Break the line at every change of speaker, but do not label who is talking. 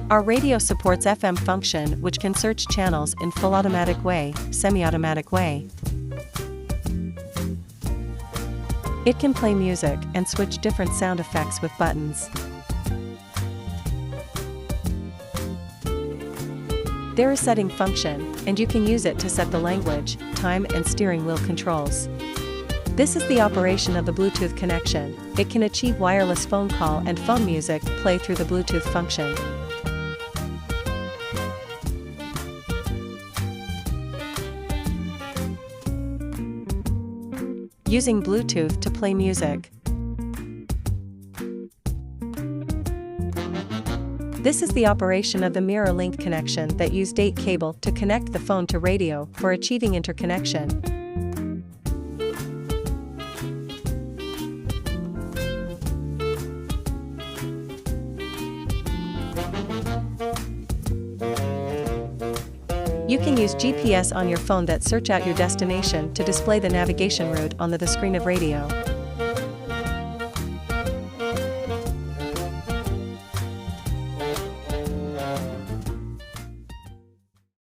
Our radio supports FM function, which can search channels in full automatic way, semi-automatic way. It can play music and switch different sound effects with buttons. There is setting function, and you can use it to set the language, time and steering wheel controls. This is the operation of the Bluetooth connection. It can achieve wireless phone call and phone music play through the Bluetooth function. Using Bluetooth to play music. This is the operation of the mirror link connection that use data cable to connect the phone to radio for achieving interconnection. You can use GPS on your phone that search out your destination to display the navigation route on the screen of radio.